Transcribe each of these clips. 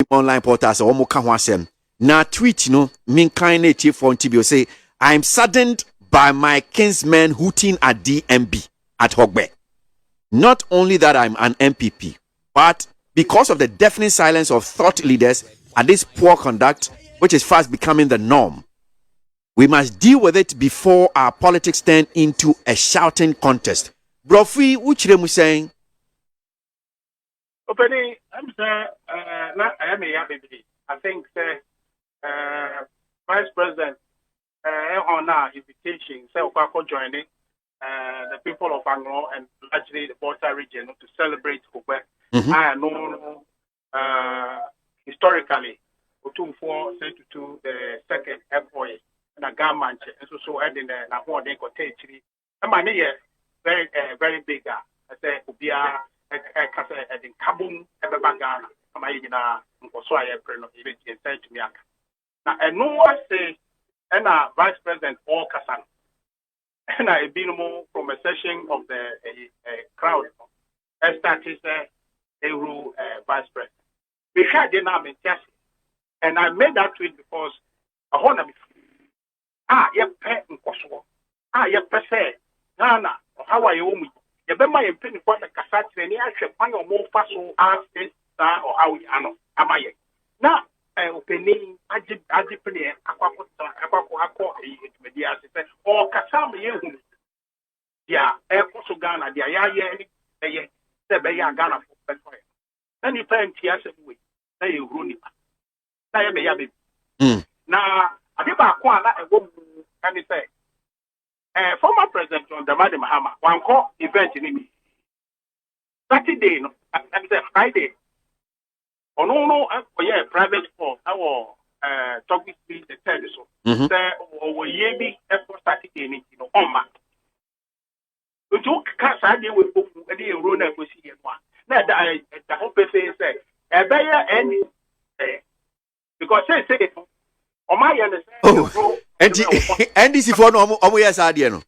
online portals or more can na tweet no min kind native for Tibio say I am saddened by my kinsmen hooting at DMB at Hogbe. Not only that I'm an MPP, but because of the deafening silence of thought leaders and this poor conduct, which is fast becoming the norm, we must deal with it before our politics turn into a shouting contest. Brofi, which they were saying? Opening, I'm saying, I think Vice President on our invitation, so joining the people of Anglo and largely the Volta region to celebrate Hogbet. I know historically, to the second employee. Na government and so adding na ho dey ko tachiri e ma ne very very big I say obia kasa edin kabum e be bagana ama yi na nkoso aye pre no e be tie to me aka na eno say na vice president all kasa na e been more from a session of the crowd started a rule vice president we had the name and I made that tweet because I want to be ye pet nkoso ye pese Ghana how are you ye be my penny for the kasatre ni ahwe kwan o mo fa so ask or how you ano amaye na openi agi penny akwako akọ media se o kasa me ye hu ya so Ghana dia ya ye ye se be ya Ghana for peso na ni pen ti ase we na ye huru ni na ye me ya be na Adiba Kwana and he say, former President John Dramani Mahama, one call event in me. Saturday, and say Friday. Oh no, yeah, private for our talk with me the third so. Say, oh, ye be for Saturday, on Mark. We took Cassadi with any run and we see one. Now, the whole person say, a better any because say, oh, and this is for no yes idea no.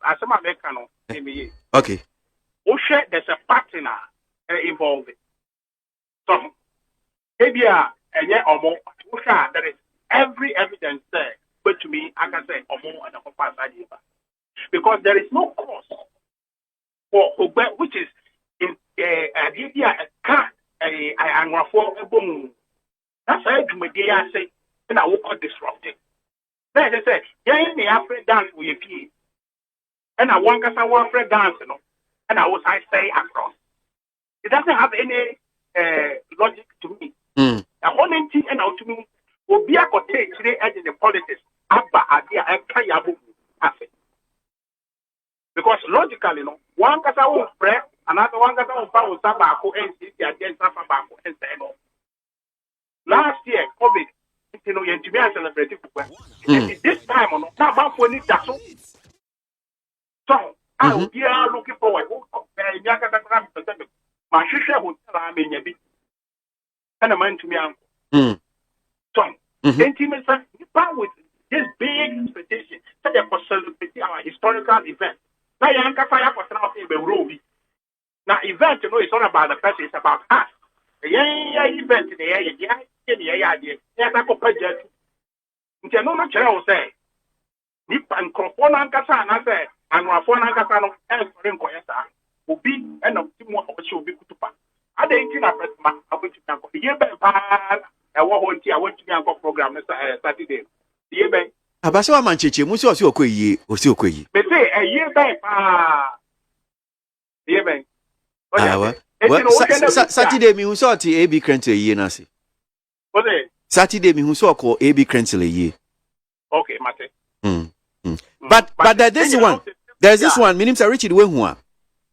As a mechanic, okay. There's a partner involved. So, maybe and yet or more, there is every evidence there, but to me, I can say or more and a pass idea. Because there is no cause for which is in a car, a boom. That's how you may say. And I will call disruptive. Then they say, yeah, in the African dance with your feet. And I want us one friend dance, and I say across. It doesn't have any logic to me. The only thing and out to me will be a cottage today in the politics. Because logically, one case I will spread, another one case I will follow Sabako and see against Sabako and say no. Last year, COVID. You know, you celebrating this time on not for any dazzle. So I will be looking forward. My sister would tell me and a man to me uncle. So intimate with this big expectation that they for celebrating our historical event. Now you can't fire for something the Ruby. Now event it's not about the person, it's about us. Yeah, event in the area, yes, I could project. You know, not will say, Nip and Cropona Cassa, and I say, and Rafona Cassano, and Foreign Coyesta will be and of Timo will be to pass. I didn't think I went to the year by I went to the program Saturday. The year by Abaso Manchichi, Musso Okoye, or Siokoye. They say a year by the year by. Well, Saturday, me who saw the AB Crentile ye nasi. What is Saturday, me who saw call AB Crentile ye. Okay, Mate. But there's this one, Minim Richard Wenhua.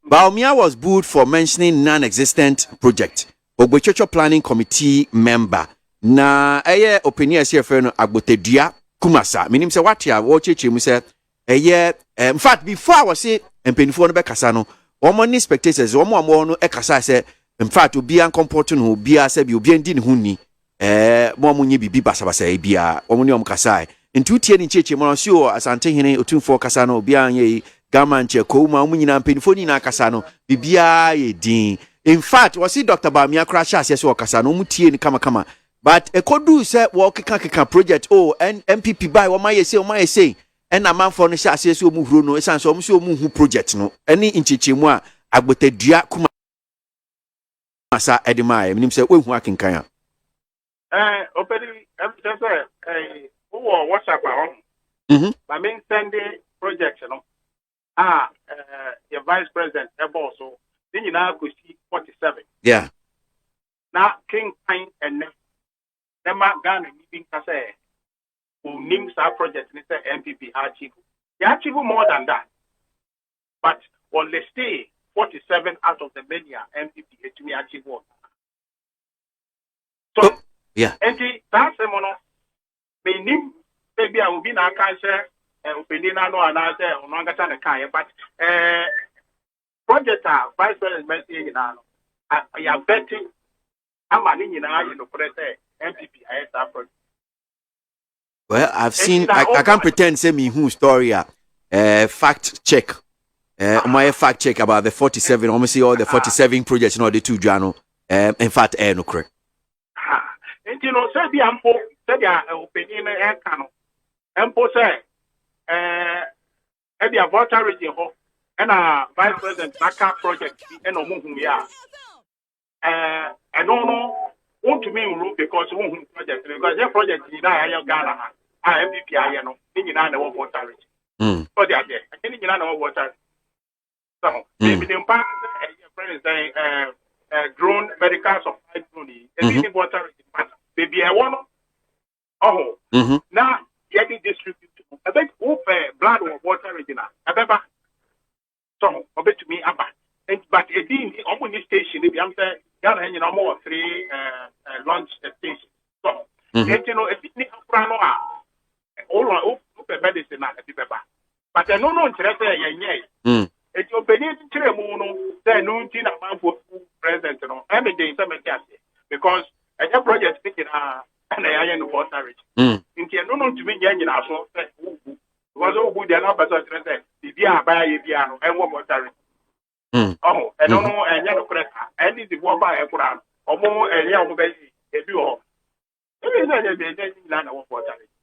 Bawumia was booed for mentioning non-existent project. Hogbetsotso planning committee member. Na eye opinion here for no Agbotedua Kumasa. Minim say what ya watch mu say in fact before I was say empenifo no be kasa no Omoni spectators, Omo no ekasa se in fact obi an comporting who be ase bi obi ndi ne ho ni mo munye bibi basabasa e bia omoni omkasa nti utie ni cheche mo so asante hene otumfo kasa no obi an ye gaman che ko ma munyina mpenifo ni na kasa no bibia ye din In fact, was see Dr. Bawumia crash as yes wakasa no mutie ni kama. But e kodu say work keka project and MPP buy o my say and a man for no sha say so mu huro no esan so so mu hu project no any inchichemu a agbotadua kuma asa edima e nim say we hu akenkan a opedi just say who WhatsApp I mean Sunday project no your vice president also then you now go see 47 yeah now king pine and Nema Ghana meeting say who names our project Mr. MPP achieve. They achieve more than that. But on the stay 47 out of the many MPP to me achieve one. So yeah. And that's a mono may name maybe I will be now cancer opinion no and I say on Nangatan Kaya, but project vice president in I am betting I'm an in the present. MPP, well, I've seen. I can't pretend say me who story. Fact check. My fact check about the 47. Almost all the 47 projects. No, the two journal. In fact, no correct. And you know, say the ampo, say the opinion canon. Ampo say, the voter region and vice president Naka project and Omuhumia. I don't know. Want to mean room because one project your project in Ghana MVP I know in the water. So they are there. I think in the water. So maybe the impact friend is saying drone medical supply drone and water baby I want now getting distributed. I think blood or water original. I remember so a bit to me about but it didn't on this station if I'm saying Ghana, you know, more 3 launch stations. So, you know, if you need a prano, all medicine, but I don't know interest in it's your Benin Tremono, then no teen amount for president, you know, every day, because a project speaking and I am water rich. In the no to me, you know, was all good enough as I said, if you are by a piano and one water rich. Oh, I don't know, and yellow press, and it's the one by a Quran, or more a young baby, if you all.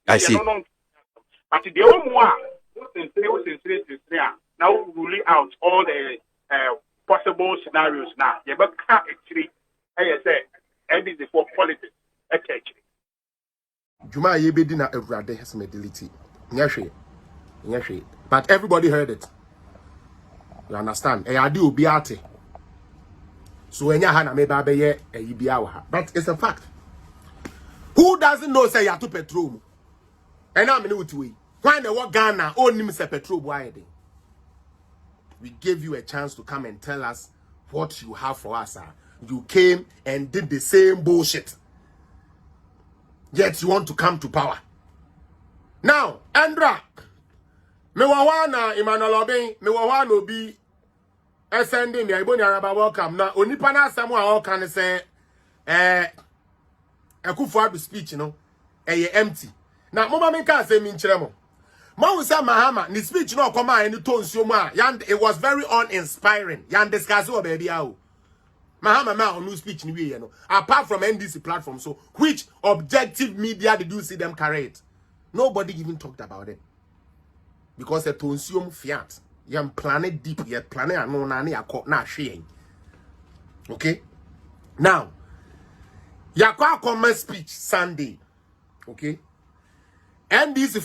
I see. But the only one now ruling out all the possible scenarios now. You but actually, as I said, and this is for politics. Actually, Juma Yebedina Evrade has medility. Nyashe. But everybody heard it. You understand? Eyadi ubiate. So enya hana me babeye eyibiawa. But it's a fact. Who doesn't know say yatu petrol? And I'm in Utui. Why the what Ghana only say petrol why? We gave you a chance to come and tell us what you have for us. You came and did the same bullshit. Yet you want to come to power. Now, Andra, me wawana Emmanuel Obey, me wawana obi sending me iboni araba welcome. Now, onipa na asemu a all can say Akufo-Addo speech, you know, empty. Now, mama me can say me nchiremo. Ma say Mahama, ni speech no come any tone so ma. It was very uninspiring. Yan discuss o baby how. Mahama ma on new speech ni we you know. Apart from NDC platform, so which objective media did you see them carry it? Nobody even talked about it. Because the tonsium fiat. Yan planet deep yet planet no nani akọ na hwe. Okay? Now, yakwa comment speech Sunday. Okay? NDC